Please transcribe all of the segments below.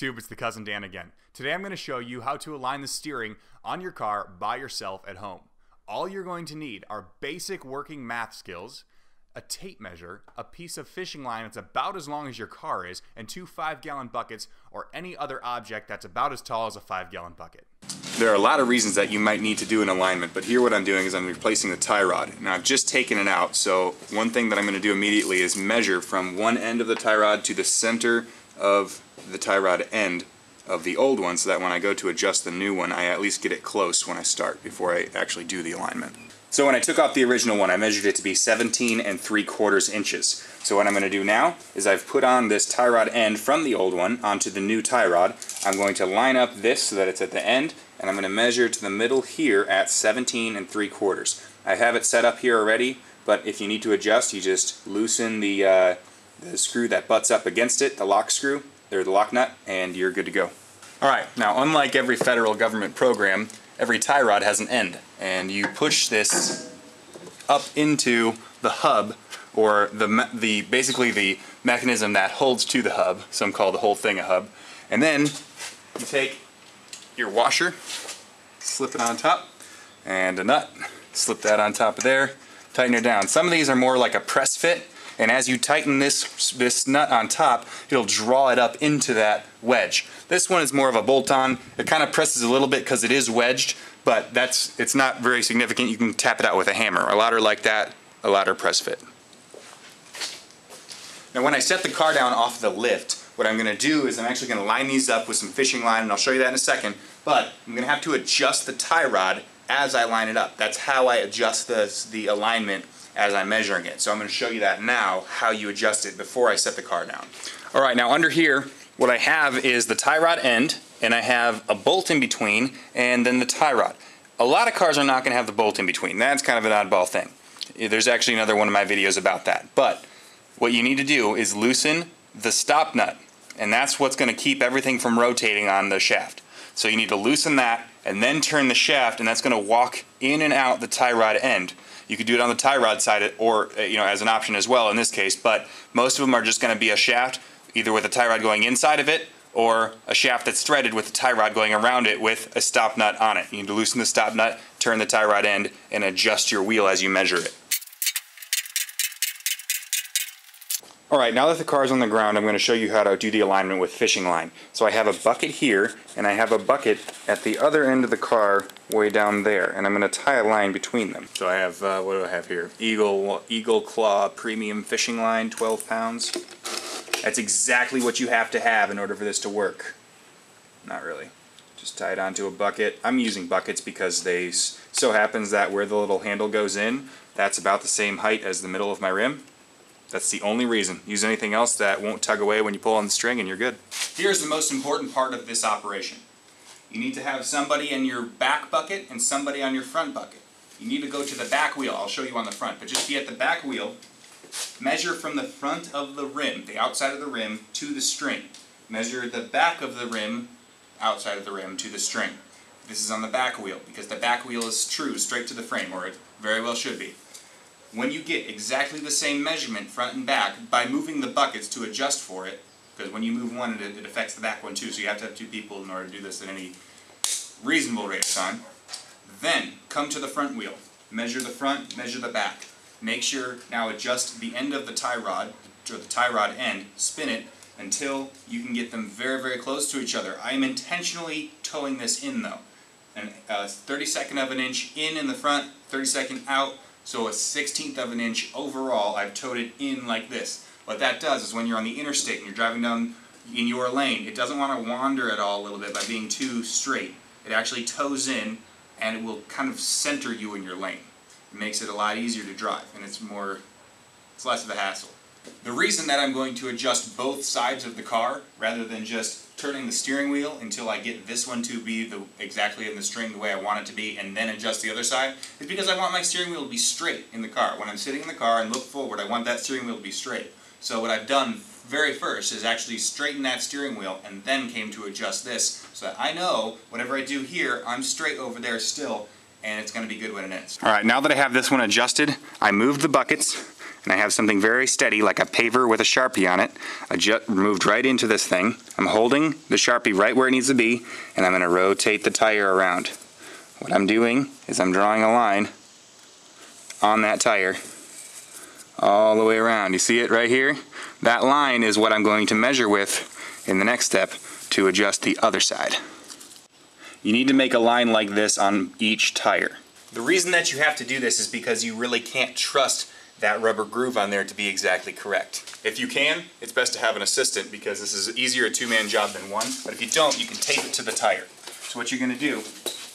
YouTube, it's the Cousin Dan again. Today I'm going to show you how to align the steering on your car by yourself at home. All you're going to need are basic working math skills, a tape measure, a piece of fishing line that's about as long as your car is, and 2 5-gallon buckets or any other object that's about as tall as a 5-gallon bucket. There are a lot of reasons that you might need to do an alignment, but here what I'm doing is I'm replacing the tie rod. Now I've just taken it out, so one thing that I'm going to do immediately is measure from one end of the tie rod to the center of the tie rod end of the old one, so that when I go to adjust the new one I at least get it close when I start before I actually do the alignment. So when I took off the original one I measured it to be 17 3/4 inches. So what I'm going to do now is I've put on this tie rod end from the old one onto the new tie rod. I'm going to line up this so that it's at the end, and I'm going to measure to the middle here at 17 3/4. I have it set up here already, but if you need to adjust you just loosen the screw that butts up against it, the lock screw, or the lock nut, and you're good to go. Alright, now unlike every federal government program, every tie rod has an end, and you push this up into the hub, or basically the mechanism that holds to the hub. Some call the whole thing a hub. And then you take your washer, slip it on top, and a nut, slip that on top of there, tighten it down. Some of these are more like a press fit, and as you tighten this nut on top, it'll draw it up into that wedge. This one is more of a bolt-on. It kind of presses a little bit because it is wedged, but it's not very significant. You can tap it out with a hammer. A ladder like that, a ladder press fit. Now when I set the car down off the lift, what I'm going to do is I'm actually going to line these up with some fishing line, and I'll show you that in a second, but I'm going to have to adjust the tie rod as I line it up. That's how I adjust the alignment as I'm measuring it. So I'm going to show you that now, how you adjust it before I set the car down. Alright, now under here, what I have is the tie rod end, and I have a bolt in between, and then the tie rod. A lot of cars are not going to have the bolt in between. That's kind of an oddball thing. There's actually another one of my videos about that. But what you need to do is loosen the stop nut, and that's what's going to keep everything from rotating on the shaft. So you need to loosen that and then turn the shaft, and that's going to walk in and out the tie rod end. You could do it on the tie rod side, or as an option as well in this case, but most of them are just going to be a shaft either with a tie rod going inside of it or a shaft that's threaded with a tie rod going around it with a stop nut on it. You need to loosen the stop nut, turn the tie rod end, and adjust your wheel as you measure it. Alright, now that the car's on the ground, I'm going to show you how to do the alignment with fishing line. So I have a bucket here, and I have a bucket at the other end of the car way down there, and I'm going to tie a line between them. So I have, what do I have here? Eagle Claw Premium Fishing Line, 12 pounds. That's exactly what you have to have in order for this to work. Not really. Just tie it onto a bucket. I'm using buckets because they so happens that where the little handle goes in, that's about the same height as the middle of my rim. That's the only reason. Use anything else that won't tug away when you pull on the string and you're good. Here's the most important part of this operation. You need to have somebody in your back bucket and somebody on your front bucket. You need to go to the back wheel. I'll show you on the front, but just be at the back wheel. Measure from the front of the rim, the outside of the rim, to the string. Measure the back of the rim, outside of the rim, to the string. This is on the back wheel because the back wheel is true, straight to the frame, or it very well should be. When you get exactly the same measurement front and back, by moving the buckets to adjust for it, because when you move one it affects the back one too, so you have to have 2 people in order to do this at any reasonable rate of time, then come to the front wheel. Measure the front, measure the back. Make sure, now adjust the end of the tie rod, or the tie rod end, spin it until you can get them very, very close to each other. I am intentionally towing this in though. And 32nd of an inch in the front, 32nd out, so a 1/16 of an inch overall. I've towed it in like this. What that does is when you're on the interstate and you're driving down in your lane, it doesn't want to wander at all a little bit by being too straight. It actually tows in and it will kind of center you in your lane. It makes it a lot easier to drive, and it's less of a hassle. The reason that I'm going to adjust both sides of the car rather than just turning the steering wheel until I get this one to be exactly in the string the way I want it to be and then adjust the other side is because I want my steering wheel to be straight in the car. When I'm sitting in the car and look forward, I want that steering wheel to be straight. So what I've done very first is actually straighten that steering wheel and then came to adjust this so that I know whatever I do here, I'm straight over there still, and it's going to be good when it ends. Alright, now that I have this one adjusted, I moved the buckets and I have something very steady like a paver with a Sharpie on it. I just moved right into this thing. I'm holding the Sharpie right where it needs to be, and I'm going to rotate the tire around. What I'm doing is I'm drawing a line on that tire all the way around. You see it right here? That line is what I'm going to measure with in the next step to adjust the other side. You need to make a line like this on each tire. The reason that you have to do this is because you really can't trust that rubber groove on there to be exactly correct. If you can, it's best to have an assistant because this is easier a two-man job than one, but if you don't, you can tape it to the tire. So what you're going to do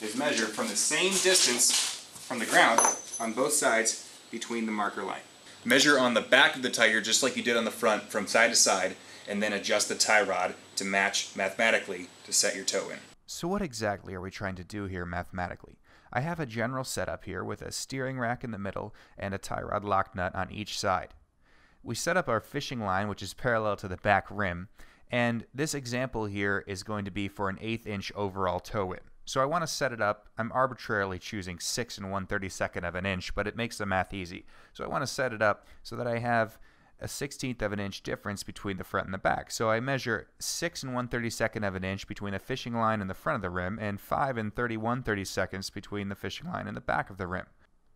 is measure from the same distance from the ground on both sides between the marker line. Measure on the back of the tire just like you did on the front from side to side, and then adjust the tie rod to match mathematically to set your toe in. So what exactly are we trying to do here mathematically? I have a general setup here with a steering rack in the middle and a tie rod lock nut on each side. We set up our fishing line, which is parallel to the back rim, and this example here is going to be for an 1/8 inch overall toe in. So I want to set it up. I'm arbitrarily choosing 6 1/32 of an inch, but it makes the math easy. So I want to set it up so that I have a 1/16 of an inch difference between the front and the back. So I measure 6 1/32 of an inch between the fishing line and the front of the rim, and 5 31/32 between the fishing line and the back of the rim.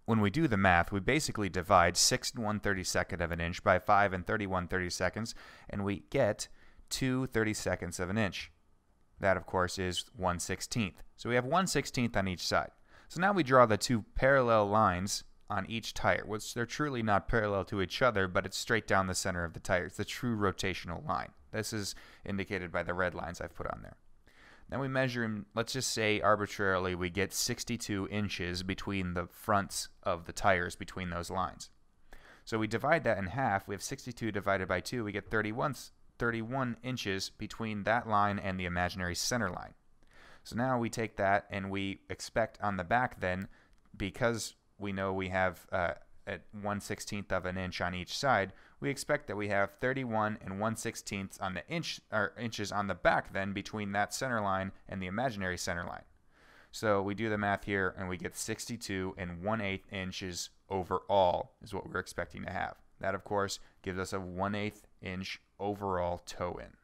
When we do the math, we basically divide 6 1/32 of an inch by 5 31/32, and we get 2/32 of an inch. That, of course, is 1/16. So we have 1/16 on each side. So now we draw the two parallel lines on each tire, which they're truly not parallel to each other, but it's straight down the center of the tire. It's the true rotational line. This is indicated by the red lines I've put on there. Then we measure, let's just say arbitrarily we get 62 inches between the fronts of the tires between those lines. So we divide that in half. We have 62 divided by 2. We get 31 inches between that line and the imaginary center line. So now we take that and we expect on the back then, because we know we have at 1/16 of an inch on each side, we expect that we have 31 1/16 on the inches on the back then between that center line and the imaginary center line. So we do the math here and we get 62 1/8 inches overall is what we're expecting to have. That, of course, gives us a 1/8 inch overall toe in.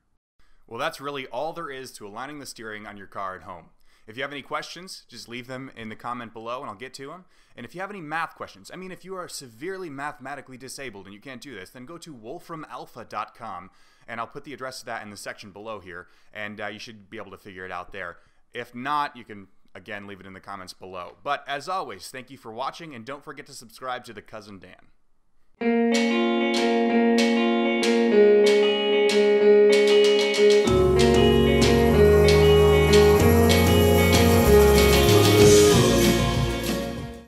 Well, that's really all there is to aligning the steering on your car at home. If you have any questions, just leave them in the comment below and I'll get to them. And if you have any math questions, if you are severely mathematically disabled and you can't do this, then go to wolframalpha.com and I'll put the address of that in the section below here, and you should be able to figure it out there. If not, you can, again, leave it in the comments below. But as always, thank you for watching, and don't forget to subscribe to The Cousin Dan.